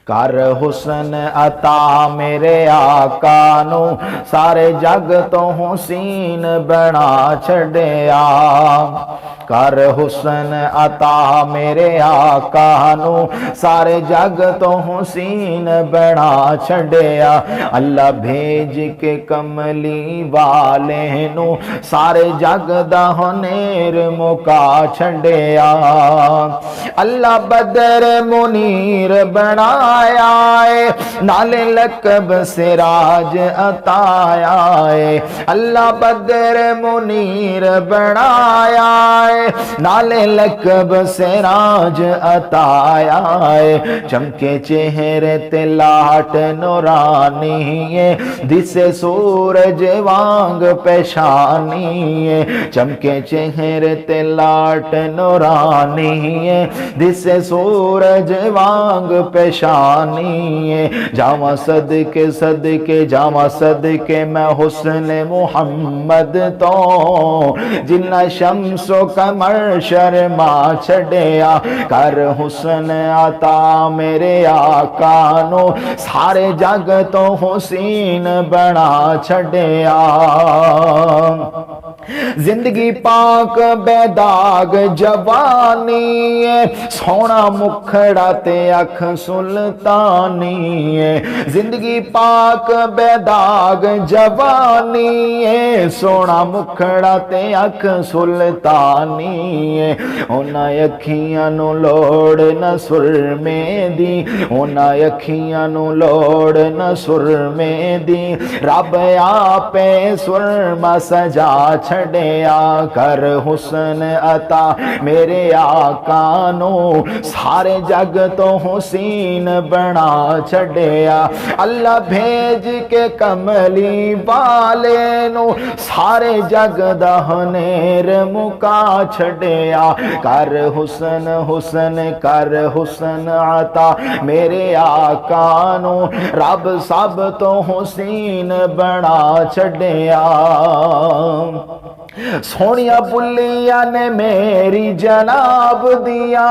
کر حسن عطا میرے آقا نو سارے جگ تو حسین بنا چھڑیا کر حسن عطا میرے آقا نو سارے جگ تو حسین بنا چھڑیا اللہ بھیج کے کملی والے نو سارے جگ دا ہنیر مکا چھڑیا اللہ بدر منیر بنایا ہے نالے لقب سراج عطایا ہے اللہ بدر منیر بنایا ہے نالے لقب سراج عطایا ہے چمکے چہرے تے لاٹ نورانی ہے دسے سورج وانگ پیشانی ہے چمکے چہرے تے لاٹ نورانی ہے دسے سورج وانگ پیشانی ہے جاواں صدقے صدقے جاواں صدقے میں حسن محمد تو جنہ شمس و قمر شرما چھڑیا کر حسن عطا میرے آقا نو سارے جگ تو حسین بنا چھڑیا زندگی پاک بے داغ جوانی ہے سونا مکھڑا تے اکھ سلطانی ہے زندگی پاک بے داغ جوانی ہے سونا مکھڑا تے اکھ سلطانی ہے اونا اکھیاں نو لوڑ نہ سرمے دی اونا اکھیاں نو لوڑ نہ سرمے دی رب آپے سرما سجا چھڑیا کر حسن عطا میرے آقا نو سارے جگ تو حسین بنا چھڑیا اللہ بھیج کے کملی والے نو سارے جگ دا ہنیر مکا چھڑیا کر حسن حسن کر حسن عطا میرے آقا نو رب سب تو حسین بنا چھڑیا سونیا بلیاں نے میری جناب دیا